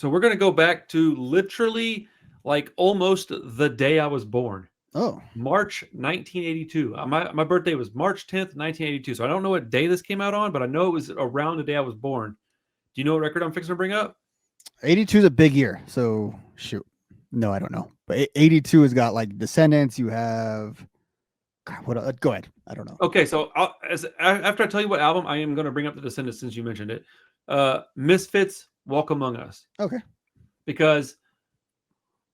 So we're going to go back to literally like almost the day I was born. Oh, March 1982. My birthday was March 10th, 1982. So I don't know what day this came out on, but I know it was around the day I was born. Do you know what record I'm fixing to bring up? 82 is a big year. So shoot. No, I don't know. But 82 has got like Descendants. You have God, what? Go ahead. I don't know. Okay, so after I tell you what album, I am going to bring up the Descendants since you mentioned it. Misfits, Walk Among Us. Okay. Because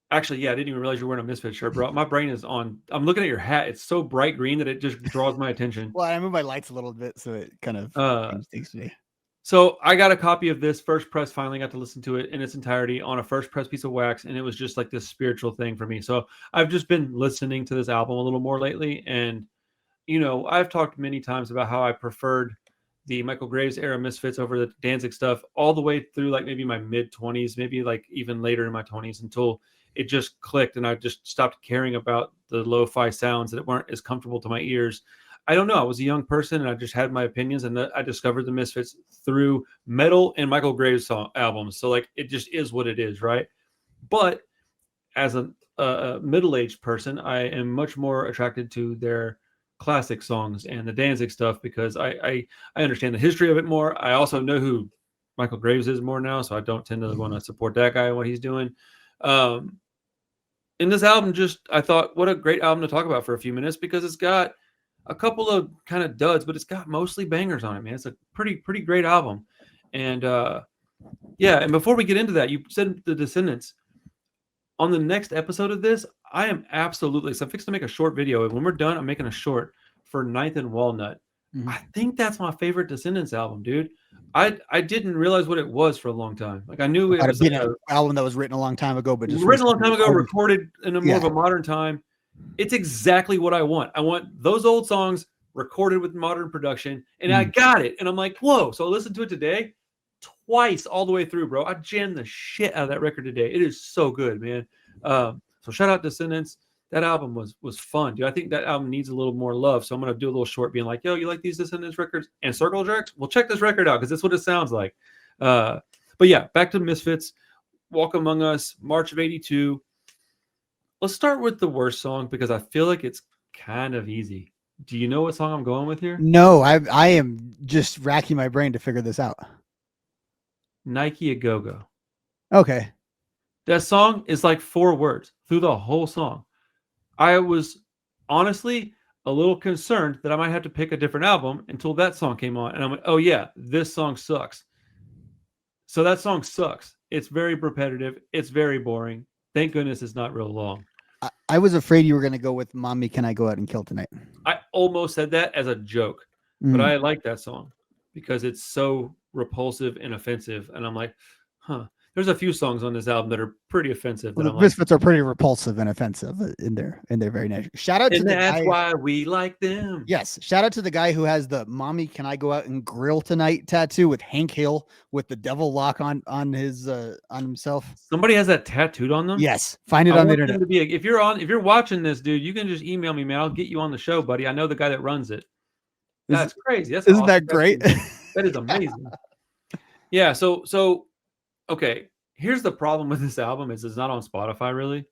actually, yeah, I didn't even realize you were wearing a Misfits shirt, bro. My brain is on. I'm looking at your hat. It's so bright green that it just draws my attention. Well, I moved my lights a little bit, so it kind of changed things today. So I got a copy of this first press. Finally, got to listen to it in its entirety on a first press piece of wax, and it was just like this spiritual thing for me. So I've just been listening to this album a little more lately, and I've talked many times about how I preferred the Michael Graves era Misfits over the Danzig stuff all the way through like maybe my mid 20s, maybe like even later in my 20s until it just clicked and I just stopped caring about the lo-fi sounds that weren't as comfortable to my ears. I don't know. I was a young person and I just had my opinions, and I discovered the Misfits through metal and Michael Graves albums. So like it just is what it is, right? But as a middle-aged person, I am much more attracted to their classic songs and the Danzig stuff because I understand the history of it more. I also know who Michael Graves is more now, so I don't tend to want to support that guy and what he's doing. In this album, I thought, what a great album to talk about for a few minutes because it's got a couple of kind of duds, but it's got mostly bangers on it, man. It's a pretty great album. And yeah, and before we get into that, you said the Descendants. On the next episode of this, I am absolutely, so I'm fixing to make a short video. And when we're done, I'm making a short for Ninth and Walnut. Mhm. I think that's my favorite Descendants album, dude. I didn't realize what it was for a long time. Like I knew it was an album that was written a long time ago, but just written a long time ago, recorded. recorded in a more of a modern time. It's exactly what I want. I want those old songs recorded with modern production, and I got it. And I'm like, whoa. So I listened to it today twice all the way through, bro. I jammed the shit out of that record today. It is so good, man. So shout out Descendants. That album was fun, dude. I think that album needs a little more love. So I'm gonna do a little short being like, yo, you like these Descendants records and Circle Jerks? Well, check this record out because that's what it sounds like. But yeah, back to Misfits. Walk Among Us, March of 82. Let's start with the worst song because I feel like it's kind of easy. Do you know what song I'm going with here? No, I am just racking my brain to figure this out. Nike A Go-Go. Okay. That song is like 4 words through the whole song. I was honestly a little concerned that I might have to pick a different album until that song came on. And I'm like, oh yeah, this song sucks. So that song sucks. It's very repetitive. It's very boring. Thank goodness it's not real long. I was afraid you were going to go with Mommy, Can I Go Out and Kill Tonight? I almost said that as a joke, but I like that song because it's so repulsive and offensive. And I'm like, huh. There's a few songs on this album that are pretty offensive. Well, the Misfits are pretty repulsive and offensive in their very nature. Shout out to the guy. That's why we like them. Yes. Shout out to the guy who has the "Mommy, Can I Go Out and Grill Tonight" tattoo with Hank Hill with the devil lock on his on himself. Somebody has that tattooed on them. Yes. Find it on the internet. If you're watching this, dude, you can just email me, man. I'll get you on the show, buddy. I know the guy that runs it. That's crazy. Isn't awesome. That great? That is amazing. Yeah. So okay. Here's the problem with this album is it's not on Spotify really.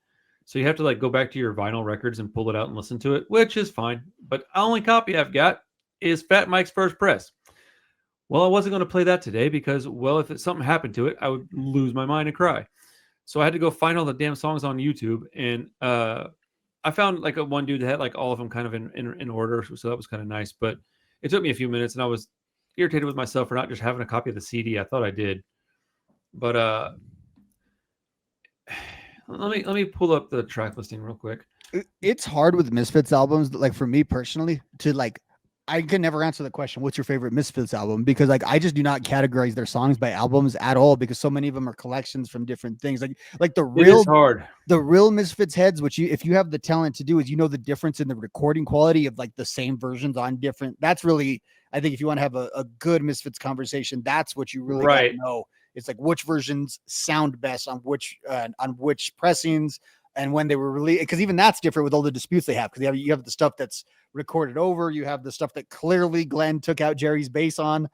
So you have to like go back to your vinyl records and pull it out and listen to it, which is fine. But the only copy I've got is Fat Mike's First Press. Well, I wasn't going to play that today because, well, if something happened to it, I would lose my mind and cry. So I had to go find all the damn songs on YouTube. And I found like one dude that had like all of them kind of in order. So that was kind of nice. But it took me a few minutes and I was irritated with myself for not just having a copy of the CD. I thought I did. But let me pull up the track listing real quick. It's hard with Misfits albums, like for me personally, to like I can never answer the question, what's your favorite Misfits album? Because like I just do not categorize their songs by albums at all because so many of them are collections from different things. Like the real Misfits heads, which if you have the talent to do is the difference in the recording quality of like the same versions on different. That's really, I think if you want to have a good Misfits conversation, that's what you really got to know. It's like which versions sound best on which pressings and when they were released. Because even that's different with all the disputes they have. Because you have the stuff that's recorded over. You have the stuff that clearly Glenn took out Jerry's bass on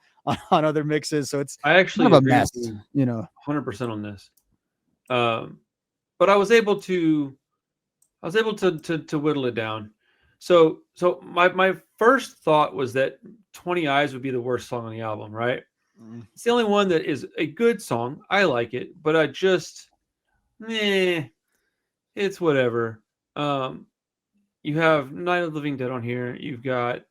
other mixes. So it's I actually kind of a mess. 100% on this. But I was able to whittle it down. So my first thought was that 20 Eyes would be the worst song on the album, right? It's the only one that is a good song. I like it, but I just it's whatever. You have Night of the Living Dead on here. You've got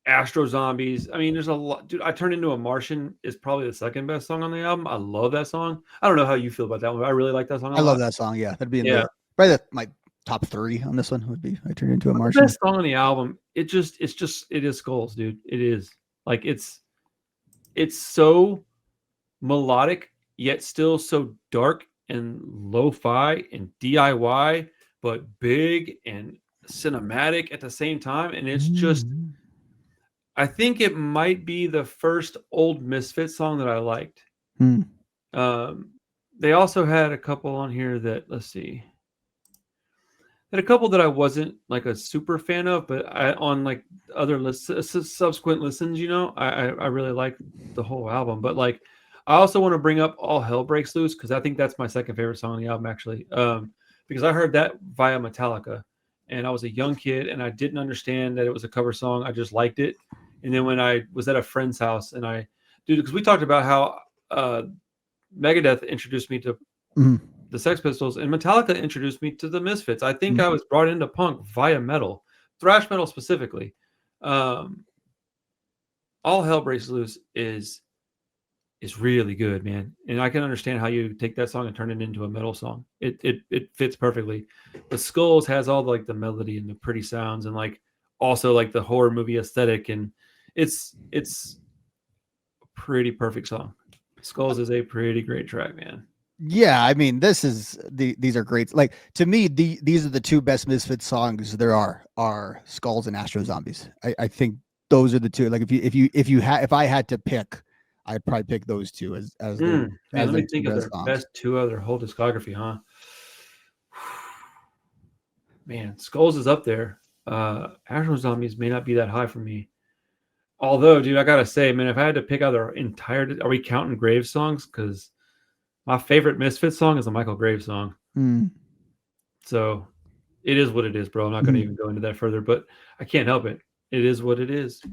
Astro Zombies. I mean, there's a lot. Dude, I Turned Into a Martian is probably the second best song on the album. I love that song. I don't know how you feel about that one, but I really like that song a I love lot. that song. Yeah, that'd be in Yeah. probably my top 3 on this one would be I Turned Into a The Martian. best song on the album. It is Skulls, dude. It is. Like it's so melodic yet still so dark and lo-fi and DIY, but big and cinematic at the same time. And it's just, I think it might be the first old Misfits song that I liked. They also had a couple on here that, let's see, had a couple that I wasn't like a super fan of, but on like other subsequent listens, you know, I really like the whole album. But like, I also want to bring up All Hell Breaks Loose because I think that's my second favorite song on the album, actually. Because I heard that via Metallica, and I was a young kid and I didn't understand that it was a cover song. I just liked it. And then when I was at a friend's house and because we talked about how Megadeth introduced me to the Sex Pistols, and Metallica introduced me to the Misfits. I think I was brought into punk via metal, thrash metal specifically. All Hell Breaks Loose is really good, man. And I can understand how you take that song and turn it into a metal song. It fits perfectly. But Skulls has all like the melody and the pretty sounds and like also like the horror movie aesthetic, and it's a pretty perfect song. Skulls is a pretty great track, man. Yeah, I mean, these are great. Like to me, these are the 2 best Misfits songs there are Skulls and Astro Zombies. I think those are the 2. Like if I had to pick, I'd probably pick those 2 as man, let me think of their best 2 of their whole discography, huh? Man, Skulls is up there. Astro Zombies may not be that high for me. Although, dude, I gotta say, man, if I had to pick out their entire, are we counting Graves songs? Because my favorite Misfits song is a Michael Graves song. So it is what it is, bro. I'm not going to even go into that further, but I can't help it. It is what it is.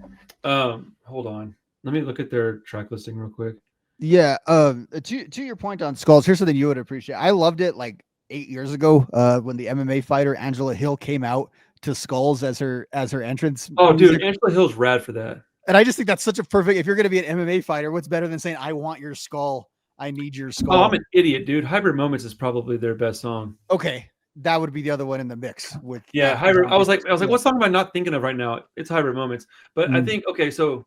Hold on. Let me look at their track listing real quick. Yeah. To your point on Skulls, here's something you would appreciate. I loved it like 8 years ago when the MMA fighter Angela Hill came out to Skulls as her entrance. Oh, dude, Angela Hill's rad for that. And I just think that's such a perfect, if you're going to be an MMA fighter, what's better than saying, I want your skull. I need your skull. Oh, I'm an idiot, dude. Hybrid Moments is probably their best song. Okay. That would be the other one in the mix with. Yeah. Hybrid. I was like, what song am I not thinking of right now? It's Hybrid Moments. But I think, okay. So,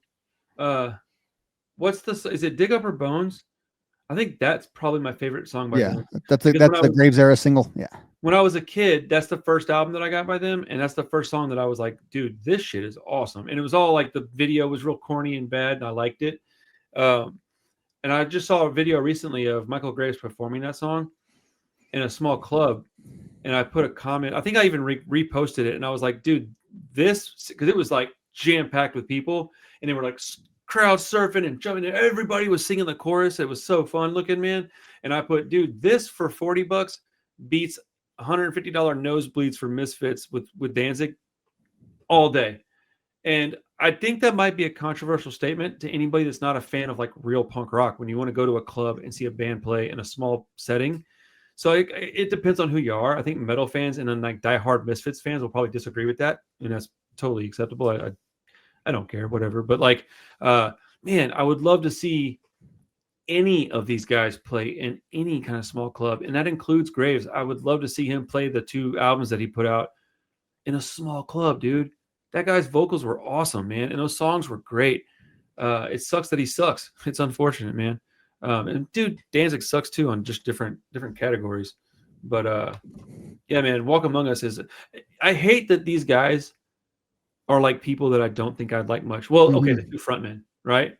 is it Dig Up Her Bones? I think that's probably my favorite song by them. That's the Graves era single. Yeah. When I was a kid, that's the first album that I got by them. And that's the first song that I was like, dude, this shit is awesome. And it was all like the video was real corny and bad. And I liked it. And I just saw a video recently of Michael Graves performing that song in a small club. And I put a comment. I think I even reposted it. And I was like, dude, because it was like jam-packed with people. And they were like crowd surfing and jumping. And everybody was singing the chorus. It was so fun looking, man. And I put, dude, this for $40 beats $150 nosebleeds for Misfits with Danzig all day. And I think that might be a controversial statement to anybody that's not a fan of like real punk rock when you want to go to a club and see a band play in a small setting. So it depends on who you are. I think metal fans and then like diehard Misfits fans will probably disagree with that. And that's totally acceptable. I don't care, whatever. But like, man, I would love to see any of these guys play in any kind of small club. And that includes Graves. I would love to see him play the 2 albums that he put out in a small club, dude. That guy's vocals were awesome, man. And those songs were great. It sucks that he sucks. It's unfortunate, man. And dude, Danzig sucks too on just different categories. But yeah, man, Walk Among Us I hate that these guys are like people that I don't think I'd like much. Well, okay, the 2 frontmen, right?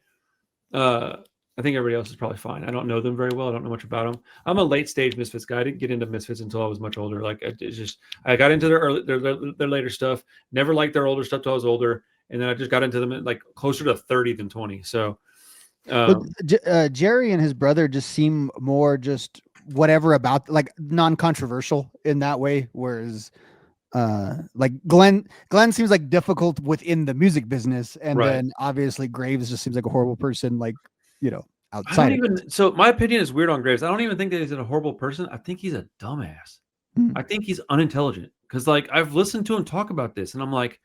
I think everybody else is probably fine. I don't know them very well. I don't know much about them. I'm a late stage Misfits guy. I didn't get into Misfits until I was much older. Like I got into their later stuff. Never liked their older stuff till I was older, and then I just got into them at like closer to 30 than 20. So, Jerry and his brother just seem more just whatever about like non-controversial in that way, whereas like Glenn seems like difficult within the music business, and Right. then obviously Graves just seems like a horrible person, like, you know, I don't outside of it. even. So my opinion is weird on Graves. I don't even think that he's a horrible person. I think he's a dumbass. I Mm. think he's unintelligent because, like, I've listened to him talk about this, and I'm like,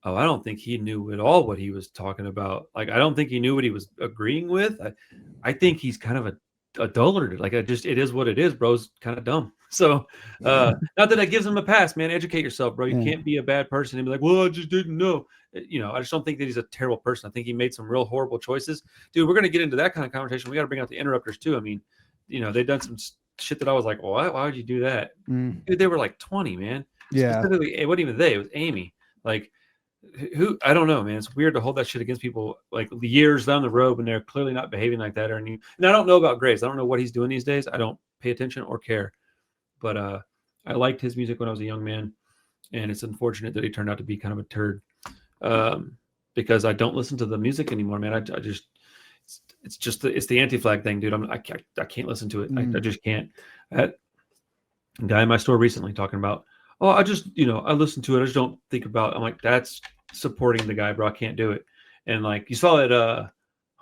oh, I don't think he knew at all what he was talking about. Like, I don't think he knew what he was agreeing with. I think he's kind of a dullard. Like, it is what it is, bro's kind of dumb. So, not that that gives him a pass, man. Educate yourself, bro. You Yeah. can't be a bad person and be like, well, I just didn't know. You know, I just don't think that he's a terrible person. I think he made some real horrible choices. Dude, we're going to get into that kind of conversation. We got to bring out the interrupters, too. I mean, you know, they've done some shit that I was like, why would you do that? Mm. Dude, they were like 20, man. Yeah. Specifically, it wasn't even they, it was Amy. Like, who, I don't know, man. It's weird to hold that shit against people like years down the road when they're clearly not behaving like that. And I don't know about Graves. I don't know what he's doing these days. I don't pay attention or care. But I liked his music when I was a young man, and it's unfortunate that he turned out to be kind of a turd. Because I don't listen to the music anymore, man. I just it's just it's the anti-flag thing, dude. I can't listen to it. I just can't. That guy in my store recently talking about, oh, I just, you know, I listen to it. I just don't think about. I'm like, that's supporting the guy, bro. I can't do it. And like you saw that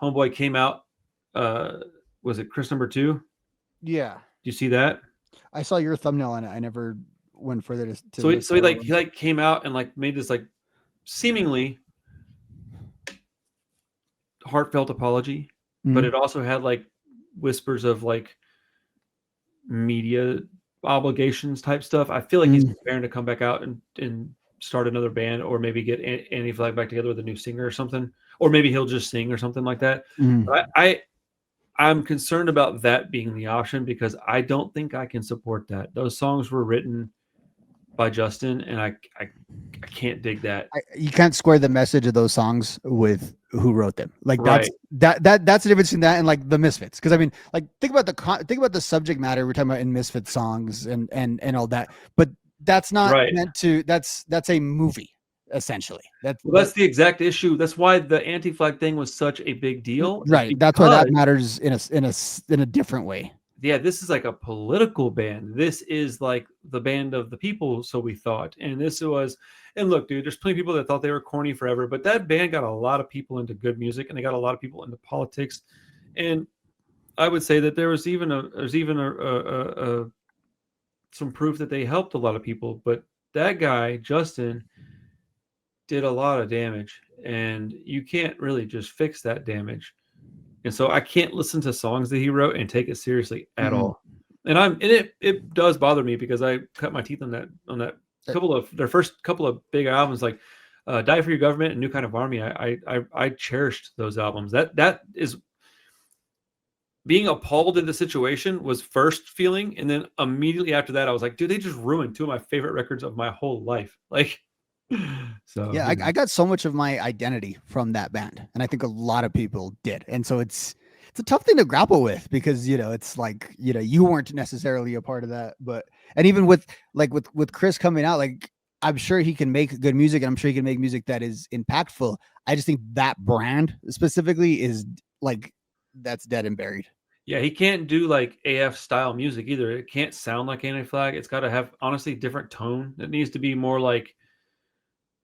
Homeboy came out. Was it Chris number 2? Yeah. Do you see that? I saw your thumbnail on it. I never went further to So look he like came out and like made this like seemingly heartfelt apology, but it also had like whispers of like media obligations type stuff. I feel like he's preparing to come back out and start another band, or maybe get Anti-Flag back together with a new singer or something, or maybe he'll just sing or something like that. But I'm concerned about that being the option because I don't think I can support that. Those songs were written by Justin, and I can't dig that. You can't square the message of those songs with who wrote them. Like Right. that's the difference in that and like the Misfits. Because I mean, like think about the subject matter we're talking about in Misfits songs and all that. But that's not Right. meant to. That's a movie essentially. That's the exact issue. That's why the Anti-Flag thing was such a big deal. right. That's why that matters in a different way. Yeah, this is like a political band. This is like the band of the people, so we thought. And this was, and look, dude, there's plenty of people that thought they were corny forever, but that band got a lot of people into good music, and they got a lot of people into politics. And I would say that there's even some proof that they helped a lot of people. But that guy, Justin, did a lot of damage, and you can't really just fix that damage. And so I can't listen to songs that he wrote and take it seriously at all. And it does bother me because I cut my teeth on that couple of their first couple of big albums, like Die for Your Government and New Kind of Army. I cherished those albums. That is, being appalled at the situation was first feeling, and then immediately after that I was like, dude, they just ruined 2 of my favorite records of my whole life. Like, so yeah, I got so much of my identity from that band, and I think a lot of people did. And so it's a tough thing to grapple with because it's like you weren't necessarily a part of that, and even with Chris coming out, like I'm sure he can make good music, and I'm sure he can make music that is impactful. I just think that brand specifically is like that's dead and buried. Yeah, he can't do like AF style music either. It can't sound like Anti-Flag. It's got to have honestly different tone. It needs to be more like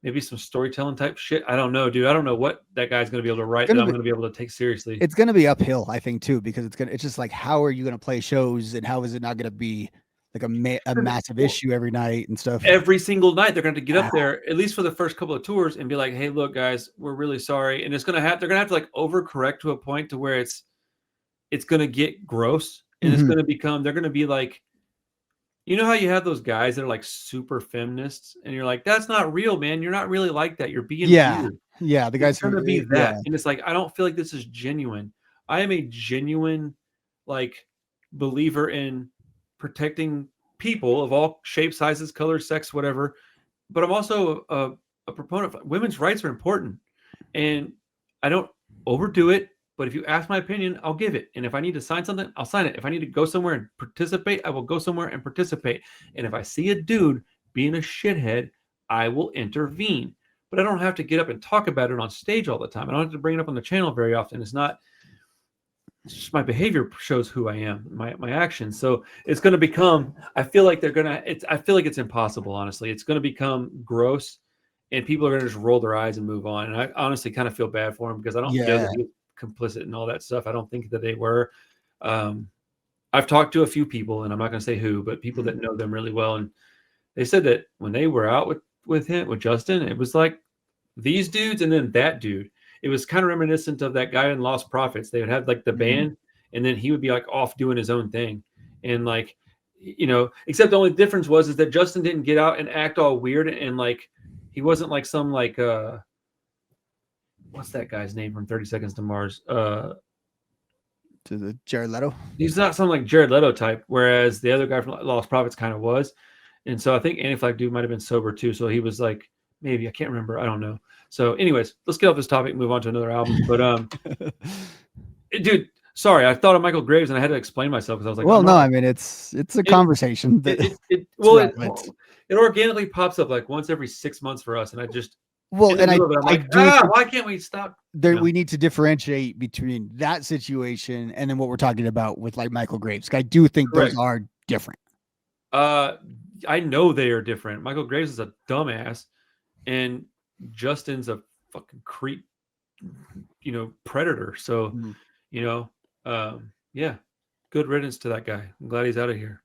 maybe some storytelling type shit. I don't know, dude. I don't know what that guy's going to be able to write that I'm going to be able to take seriously. It's going to be uphill, I think, too, because it's just like, how are you going to play shows, and how is it not going to be like a massive issue every night and stuff? Every single night, they're going to get up there, at least for the first couple of tours, and be like, "Hey, look, guys, we're really sorry." And they're going to have to like overcorrect to a point to where it's going to get gross, and it's going to become. They're going to be like, you know how you have those guys that are like super feminists, and you're like, that's not real, man. You're not really like that. You're being weird. Yeah, the guys are going to be that. And it's like, I don't feel like this is genuine. I am a genuine like believer in protecting people of all shapes, sizes, colors, sex, whatever. But I'm also a proponent of women's rights are important. And I don't overdo it. But if you ask my opinion, I'll give it. And if I need to sign something, I'll sign it. If I need to go somewhere and participate, I will go somewhere and participate. And if I see a dude being a shithead, I will intervene. But I don't have to get up and talk about it on stage all the time. I don't have to bring it up on the channel very often. It's not it's just my behavior shows who I am, my actions. So it's going to become. I feel like they're gonna. I feel like it's impossible. Honestly, it's going to become gross, and people are going to just roll their eyes and move on. And I honestly kind of feel bad for him because I don't feel Yeah. that he was complicit in all that stuff. I don't think that they were. Um, I've talked to a few people, and I'm not going to say who, but people that know them really well, and they said that when they were out with Justin, it was like these dudes and then that dude. It was kind of reminiscent of that guy in Lost Prophets. They would have like the band, and then he would be like off doing his own thing, and like, except the only difference is that Justin didn't get out and act all weird, and like he wasn't like some like what's that guy's name from 30 Seconds to Mars? To the Jared Leto. He's not some like Jared Leto type, whereas the other guy from Lost Prophets kind of was. And so I think Anti-Flag dude might have been sober too. So he was like, maybe, I can't remember. I don't know. So anyways, let's get off this topic and move on to another album. But dude, sorry, I thought of Michael Graves and I had to explain myself because I was like, well, no, I mean it's a conversation. It organically pops up like once every 6 months for us, and I just and I'm like, why can't we stop? There, we need to differentiate between that situation and then what we're talking about with like Michael Graves. I do think those are different. I know they are different. Michael Graves is a dumbass, and Justin's a fucking creep, predator. So, yeah, good riddance to that guy. I'm glad he's out of here.